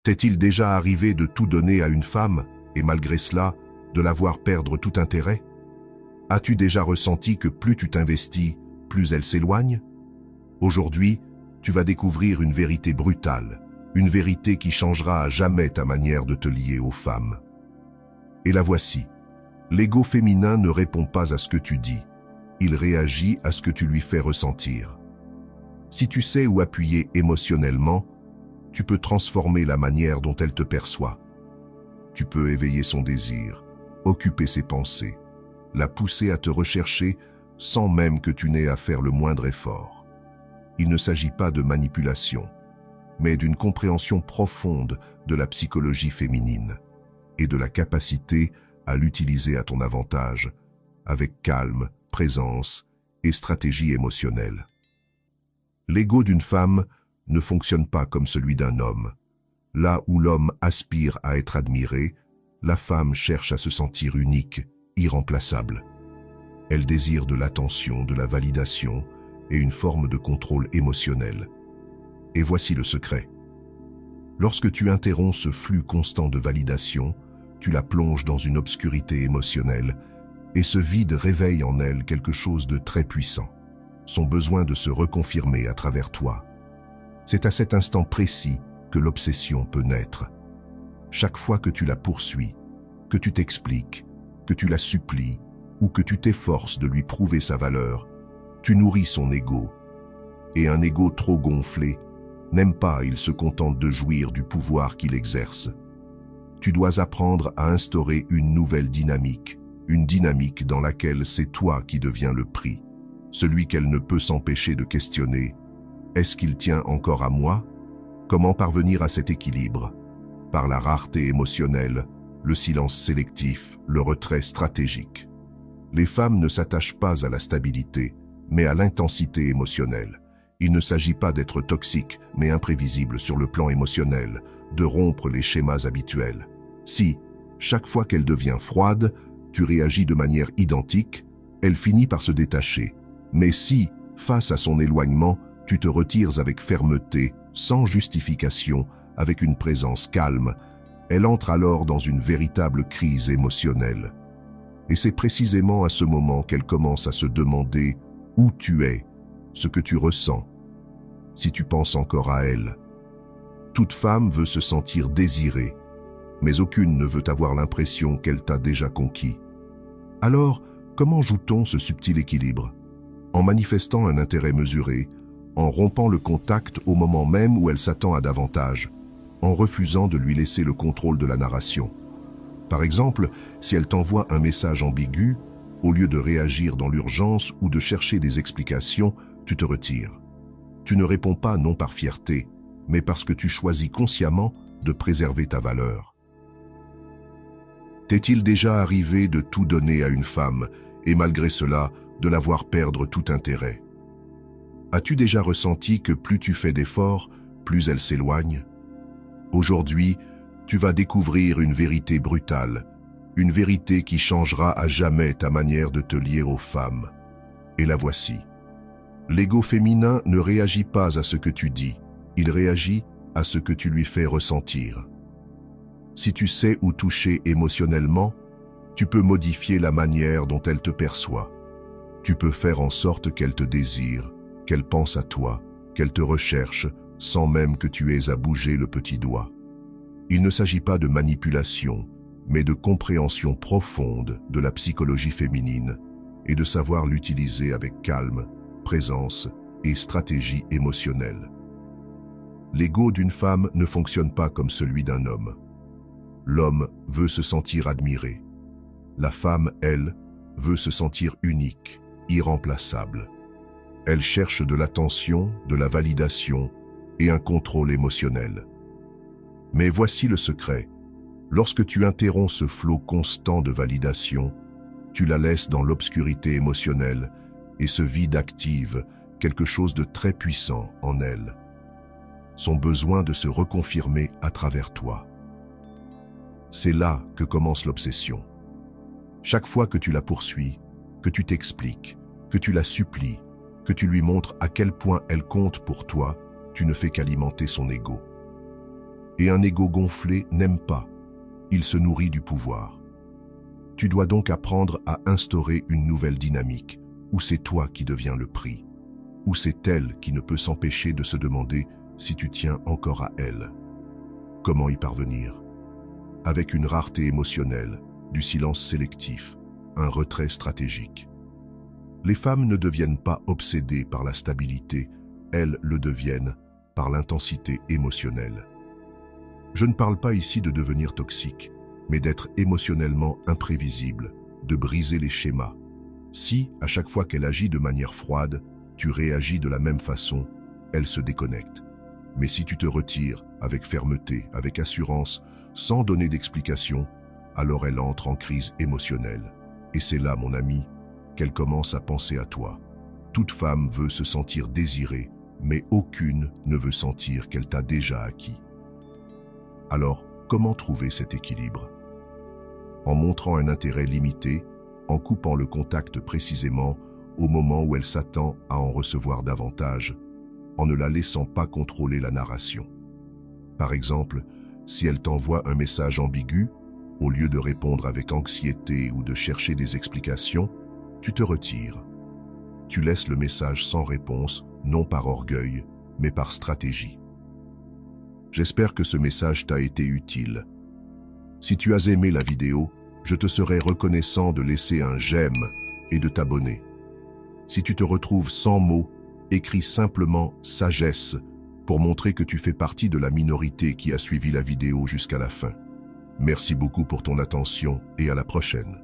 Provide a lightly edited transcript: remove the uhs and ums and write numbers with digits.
T'est-il déjà arrivé de tout donner à une femme, et malgré cela, de la voir perdre tout intérêt? As-tu déjà ressenti que plus tu t'investis, plus elle s'éloigne? Aujourd'hui, tu vas découvrir une vérité brutale, une vérité qui changera à jamais ta manière de te lier aux femmes. Et la voici. L'ego féminin ne répond pas à ce que tu dis, il réagit à ce que tu lui fais ressentir. Si tu sais où appuyer émotionnellement, tu peux transformer la manière dont elle te perçoit. Tu peux éveiller son désir, occuper ses pensées, la pousser à te rechercher sans même que tu n'aies à faire le moindre effort. Il ne s'agit pas de manipulation, mais d'une compréhension profonde de la psychologie féminine et de la capacité à l'utiliser à ton avantage, avec calme, présence et stratégie émotionnelle. L'ego d'une femme ne fonctionne pas comme celui d'un homme. Là où l'homme aspire à être admiré, la femme cherche à se sentir unique, irremplaçable. Elle désire de l'attention, de la validation et une forme de contrôle émotionnel. Et voici le secret. Lorsque tu interromps ce flux constant de validation, tu la plonges dans une obscurité émotionnelle et ce vide réveille en elle quelque chose de très puissant, son besoin de se reconfirmer à travers toi. C'est à cet instant précis que l'obsession peut naître. Chaque fois que tu la poursuis, que tu t'expliques, que tu la supplies ou que tu t'efforces de lui prouver sa valeur, tu nourris son ego. Et un ego trop gonflé n'aime pas, il se contente de jouir du pouvoir qu'il exerce. Tu dois apprendre à instaurer une nouvelle dynamique, une dynamique dans laquelle c'est toi qui deviens le prix, celui qu'elle ne peut s'empêcher de questionner. Est-ce qu'il tient encore à moi? Comment parvenir à cet équilibre? Par la rareté émotionnelle, le silence sélectif, le retrait stratégique. Les femmes ne s'attachent pas à la stabilité, mais à l'intensité émotionnelle. Il ne s'agit pas d'être toxique, mais imprévisible sur le plan émotionnel, de rompre les schémas habituels. Si, chaque fois qu'elle devient froide, tu réagis de manière identique, elle finit par se détacher. Mais si, face à son éloignement, tu te retires avec fermeté, sans justification, avec une présence calme, elle entre alors dans une véritable crise émotionnelle. Et c'est précisément à ce moment qu'elle commence à se demander où tu es, ce que tu ressens, si tu penses encore à elle. Toute femme veut se sentir désirée, mais aucune ne veut avoir l'impression qu'elle t'a déjà conquis. Alors, comment joue-t-on ce subtil équilibre? En manifestant un intérêt mesuré, en rompant le contact au moment même où elle s'attend à davantage, en refusant de lui laisser le contrôle de la narration. Par exemple, si elle t'envoie un message ambigu, au lieu de réagir dans l'urgence ou de chercher des explications, tu te retires. Tu ne réponds pas non par fierté, mais parce que tu choisis consciemment de préserver ta valeur. T'est-il déjà arrivé de tout donner à une femme, et malgré cela, de la voir perdre tout intérêt? As-tu déjà ressenti que plus tu fais d'efforts, plus elle s'éloigne? Aujourd'hui, tu vas découvrir une vérité brutale, une vérité qui changera à jamais ta manière de te lier aux femmes. Et la voici. L'ego féminin ne réagit pas à ce que tu dis, il réagit à ce que tu lui fais ressentir. Si tu sais où toucher émotionnellement, tu peux modifier la manière dont elle te perçoit. Tu peux faire en sorte qu'elle te désire, qu'elle pense à toi, qu'elle te recherche, sans même que tu aies à bouger le petit doigt. Il ne s'agit pas de manipulation, mais de compréhension profonde de la psychologie féminine et de savoir l'utiliser avec calme, présence et stratégie émotionnelle. L'ego d'une femme ne fonctionne pas comme celui d'un homme. L'homme veut se sentir admiré. La femme, elle, veut se sentir unique, irremplaçable. Elle cherche de l'attention, de la validation et un contrôle émotionnel. Mais voici le secret. Lorsque tu interromps ce flot constant de validation, tu la laisses dans l'obscurité émotionnelle et ce vide active quelque chose de très puissant en elle. Son besoin de se reconfirmer à travers toi. C'est là que commence l'obsession. Chaque fois que tu la poursuis, que tu t'expliques, que tu la supplies, que tu lui montres à quel point elle compte pour toi, tu ne fais qu'alimenter son ego. Et un ego gonflé n'aime pas. Il se nourrit du pouvoir. Tu dois donc apprendre à instaurer une nouvelle dynamique, où c'est toi qui deviens le prix, où c'est elle qui ne peut s'empêcher de se demander si tu tiens encore à elle. Comment y parvenir? Avec une rareté émotionnelle, du silence sélectif, un retrait stratégique. Les femmes ne deviennent pas obsédées par la stabilité, elles le deviennent par l'intensité émotionnelle. Je ne parle pas ici de devenir toxique, mais d'être émotionnellement imprévisible, de briser les schémas. Si, à chaque fois qu'elle agit de manière froide, tu réagis de la même façon, elle se déconnecte. Mais si tu te retires avec fermeté, avec assurance, sans donner d'explication, alors elle entre en crise émotionnelle. Et c'est là, mon ami, qu'elle commence à penser à toi. Toute femme veut se sentir désirée, mais aucune ne veut sentir qu'elle t'a déjà acquis. Alors, comment trouver cet équilibre? En montrant un intérêt limité, en coupant le contact précisément au moment où elle s'attend à en recevoir davantage, en ne la laissant pas contrôler la narration. Par exemple, si elle t'envoie un message ambigu, au lieu de répondre avec anxiété ou de chercher des explications, tu te retires. Tu laisses le message sans réponse, non par orgueil, mais par stratégie. J'espère que ce message t'a été utile. Si tu as aimé la vidéo, je te serai reconnaissant de laisser un j'aime et de t'abonner. Si tu te retrouves sans mots, écris simplement « sagesse » pour montrer que tu fais partie de la minorité qui a suivi la vidéo jusqu'à la fin. Merci beaucoup pour ton attention et à la prochaine.